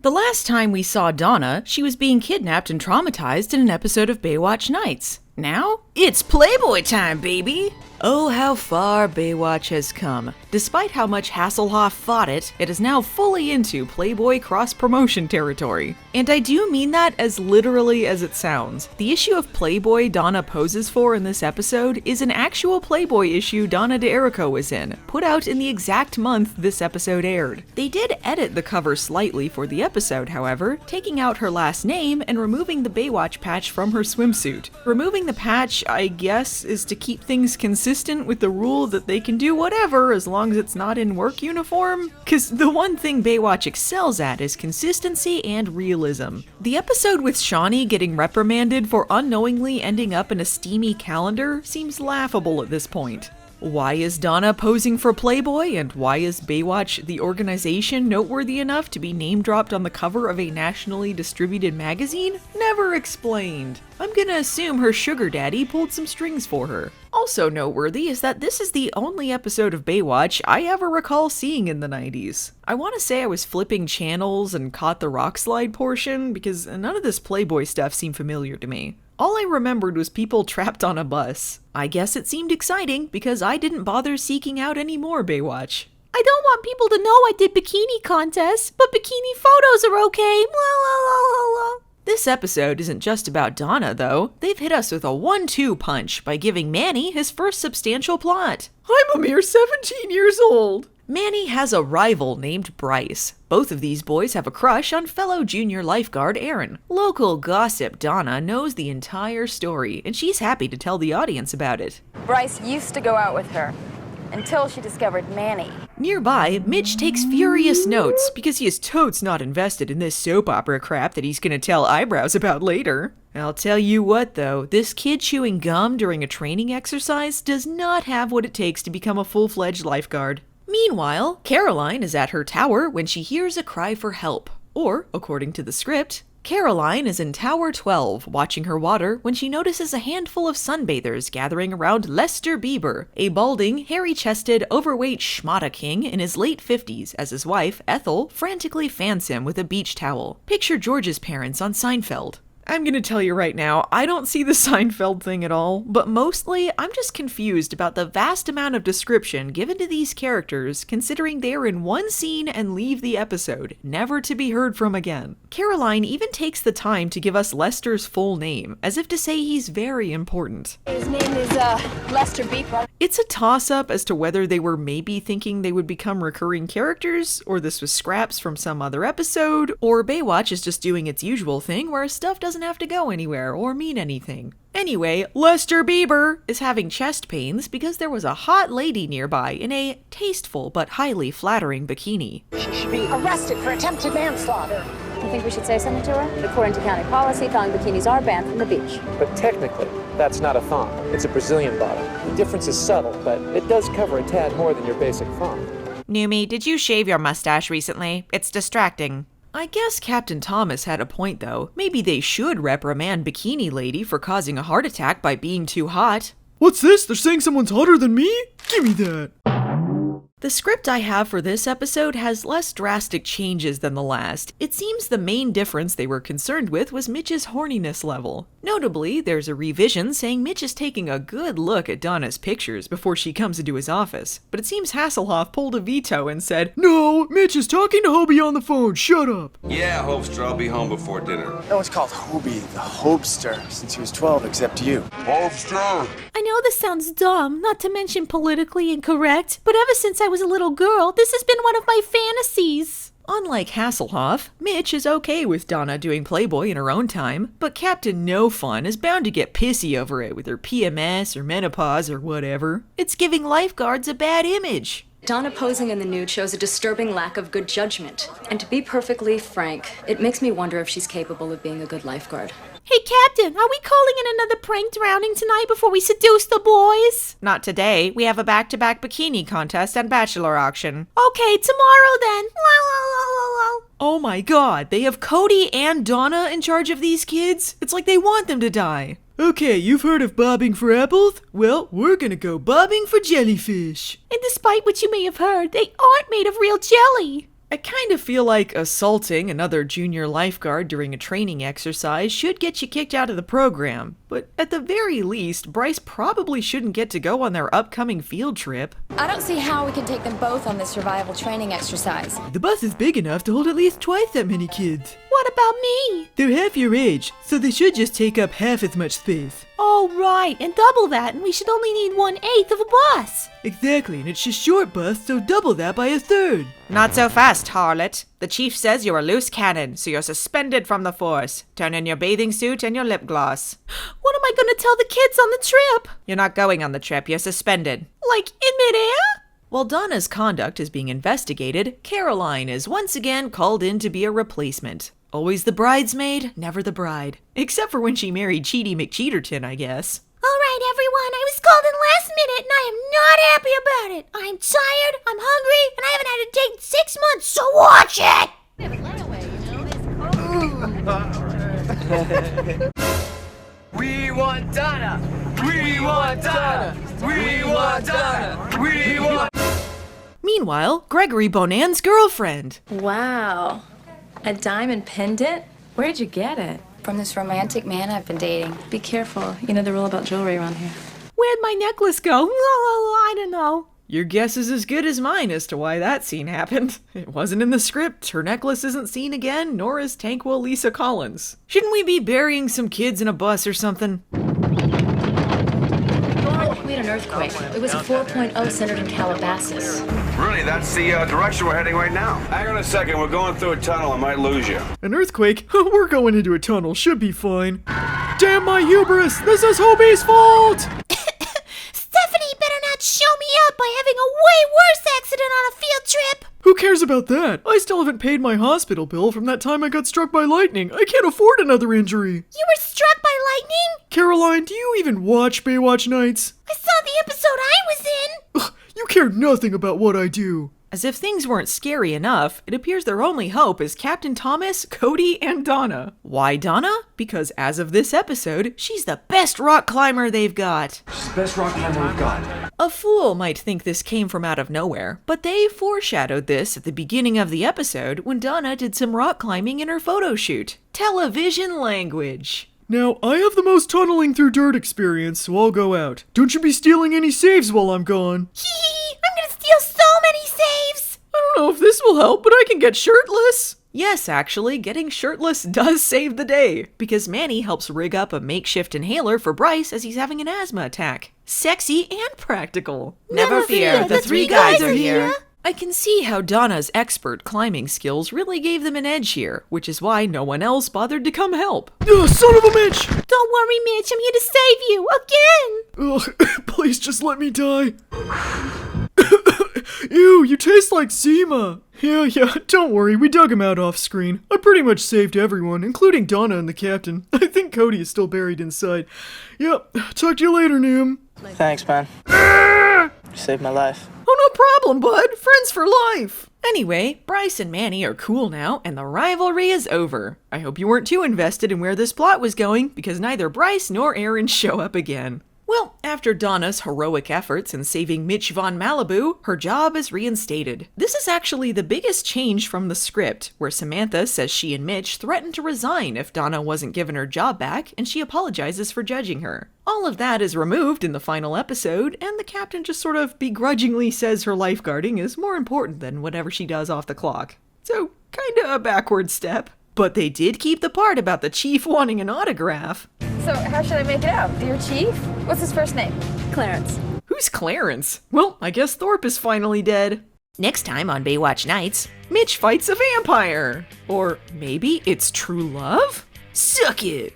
The last time we saw Donna, she was being kidnapped and traumatized in an episode of Baywatch Nights. Now, it's Playboy time, baby! Oh, how far Baywatch has come. Despite how much Hasselhoff fought it, it is now fully into Playboy cross-promotion territory. And I do mean that as literally as it sounds. The issue of Playboy Donna poses for in this episode is an actual Playboy issue Donna D'Errico was in, put out in the exact month this episode aired. They did edit the cover slightly for the episode, however, taking out her last name and removing the Baywatch patch from her swimsuit. Removing the patch, I guess, is to keep things consistent with the rule that they can do whatever as long as it's not in work uniform. Cause the one thing Baywatch excels at is consistency and realism. The episode with Shawnee getting reprimanded for unknowingly ending up in a steamy calendar seems laughable at this point. Why is Donna posing for Playboy, and why is Baywatch, the organization, noteworthy enough to be name-dropped on the cover of a nationally distributed magazine? Never explained. I'm gonna assume her sugar daddy pulled some strings for her. Also noteworthy is that this is the only episode of Baywatch I ever recall seeing in the 90s. I want to say I was flipping channels and caught the rockslide portion, because none of this Playboy stuff seemed familiar to me. All I remembered was people trapped on a bus. I guess it seemed exciting because I didn't bother seeking out any more Baywatch. I don't want people to know I did bikini contests, but bikini photos are okay. Blah, blah, blah, blah. This episode isn't just about Donna, though. They've hit us with a 1-2 punch by giving Manny his first substantial plot. I'm a mere 17 years old. Manny has a rival named Bryce. Both of these boys have a crush on fellow junior lifeguard Aaron. Local gossip Donna knows the entire story, and she's happy to tell the audience about it. Bryce used to go out with her, until she discovered Manny. Nearby, Mitch takes furious notes because he is totes not invested in this soap opera crap that he's gonna tell Eyebrows about later. I'll tell you what though, this kid chewing gum during a training exercise does not have what it takes to become a full-fledged lifeguard. Meanwhile, Caroline is at her tower when she hears a cry for help. Or, according to the script, Caroline is in Tower 12 watching her water when she notices a handful of sunbathers gathering around Lester Bieber, a balding, hairy-chested, overweight schmata king in his late 50s, as his wife, Ethel, frantically fans him with a beach towel. Picture George's parents on Seinfeld. I'm gonna tell you right now, I don't see the Seinfeld thing at all, but mostly I'm just confused about the vast amount of description given to these characters considering they are in one scene and leave the episode, never to be heard from again. Caroline even takes the time to give us Lester's full name, as if to say he's very important. His name is, Lester Bieber. It's a toss-up as to whether they were maybe thinking they would become recurring characters, or this was scraps from some other episode, or Baywatch is just doing its usual thing where stuff doesn't have to go anywhere or mean anything. Anyway, Lester Bieber is having chest pains because there was a hot lady nearby in a tasteful but highly flattering bikini. She should be arrested for attempted manslaughter. You think we should say something to her? According to county policy, thong bikinis are banned from the beach. But technically, that's not a thong. It's a Brazilian bottom. The difference is subtle, but it does cover a tad more than your basic thong. Numi, did you shave your mustache recently? It's distracting. I guess Captain Thomas had a point though. Maybe they should reprimand Bikini Lady for causing a heart attack by being too hot. What's this? They're saying someone's hotter than me? Give me that. The script I have for this episode has less drastic changes than the last. It seems the main difference they were concerned with was Mitch's horniness level. Notably, there's a revision saying Mitch is taking a good look at Donna's pictures before she comes into his office, but it seems Hasselhoff pulled a veto and said, No, Mitch is talking to Hobie on the phone, shut up. Yeah, Hopester, I'll be home before dinner. No one's called Hobie the Hopester since he was 12 except you. Hopester! I know this sounds dumb, not to mention politically incorrect, but ever since I was a little girl, this has been one of my fantasies. Unlike Hasselhoff, Mitch is okay with Donna doing Playboy in her own time, but Captain No Fun is bound to get pissy over it with her PMS or menopause or whatever. It's giving lifeguards a bad image. Donna posing in the nude shows a disturbing lack of good judgment. And to be perfectly frank, it makes me wonder if she's capable of being a good lifeguard. Hey, Captain, are we calling in another prank drowning tonight before we seduce the boys? Not today. We have a back-to-back bikini contest and bachelor auction. Okay, tomorrow then. La, la, la, la, la. Oh my god, they have Cody and Donna in charge of these kids? It's like they want them to die. Okay, you've heard of bobbing for apples? Well, we're gonna go bobbing for jellyfish. And despite what you may have heard, they aren't made of real jelly. I kind of feel like assaulting another junior lifeguard during a training exercise should get you kicked out of the program, but at the very least, Bryce probably shouldn't get to go on their upcoming field trip. I don't see how we can take them both on this survival training exercise. The bus is big enough to hold at least twice that many kids. What about me? They're half your age, so they should just take up half as much space. Oh, right, and double that, and we should only need 1/8 of a bus. Exactly, and it's a short bus, so double that by a third. Not so fast, harlot. The chief says you're a loose cannon, so you're suspended from the force. Turn in your bathing suit and your lip gloss. What am I gonna tell the kids on the trip? You're not going on the trip, you're suspended. Like in midair? While Donna's conduct is being investigated, Caroline is once again called in to be a replacement. Always the bridesmaid, never the bride. Except for when she married Cheaty McCheaterton, I guess. All right, everyone, I was called in last minute and I am not happy about it. I'm tired, I'm hungry, and I haven't had a date in 6 months, so watch it! We want Donna! We want Donna! We want Donna! We want... Meanwhile, Gregory Bonan's girlfriend. Wow. A diamond pendant? Where'd you get it? From this romantic man I've been dating. Be careful. You know the rule about jewelry around here. Where'd my necklace go? I don't know. Your guess is as good as mine as to why that scene happened. It wasn't in the script, her necklace isn't seen again, nor is Tanquil Lisa Collins. Shouldn't we be burying some kids in a bus or something? We had an earthquake. It was a 4.0 centered in Calabasas. Really, that's the direction we're heading right now. Hang on a second, we're going through a tunnel, I might lose you. An earthquake? We're going into a tunnel, should be fine. Damn my hubris! This is Hobie's fault! Stephanie better not show me up by having a way worse accident on a field trip! Who cares about that? I still haven't paid my hospital bill from that time I got struck by lightning. I can't afford another injury. You were struck by lightning? Caroline, do you even watch Baywatch Nights? I saw the episode I was in! Ugh, you care nothing about what I do. As if things weren't scary enough, it appears their only hope is Captain Thomas, Cody, and Donna. Why Donna? Because as of this episode, she's the best rock climber they've got. She's the best rock climber we've got. A fool might think this came from out of nowhere, but they foreshadowed this at the beginning of the episode when Donna did some rock climbing in her photo shoot. Television language. Now, I have the most tunneling through dirt experience, so I'll go out. Don't you be stealing any saves while I'm gone. Hee, I'm gonna steal so many saves! I don't know if this will help, but I can get shirtless. Yes, actually, getting shirtless does save the day, because Manny helps rig up a makeshift inhaler for Bryce as he's having an asthma attack. Sexy and practical. Never fear, the three guys are here. I can see how Donna's expert climbing skills really gave them an edge here, which is why no one else bothered to come help. Son of a bitch! Don't worry, Mitch, I'm here to save you, again! Ugh, please just let me die. Ew, you taste like Seema. Yeah, don't worry, we dug him out off screen. I pretty much saved everyone, including Donna and the captain. I think Cody is still buried inside. Yep, talk to you later, Newman. Thanks, man. You saved my life. Oh, no problem, bud. Friends for life. Anyway, Bryce and Manny are cool now, and the rivalry is over. I hope you weren't too invested in where this plot was going, because neither Bryce nor Aaron show up again. Well, after Donna's heroic efforts in saving Mitch Von Malibu, her job is reinstated. This is actually the biggest change from the script, where Samantha says she and Mitch threatened to resign if Donna wasn't given her job back, and she apologizes for judging her. All of that is removed in the final episode, and the captain just sort of begrudgingly says her lifeguarding is more important than whatever she does off the clock. So, kinda a backward step. But they did keep the part about the chief wanting an autograph. So, how should I make it out? Dear Chief? What's his first name? Clarence. Who's Clarence? Well, I guess Thorpe is finally dead. Next time on Baywatch Nights, Mitch fights a vampire. Or maybe it's true love? Suck it!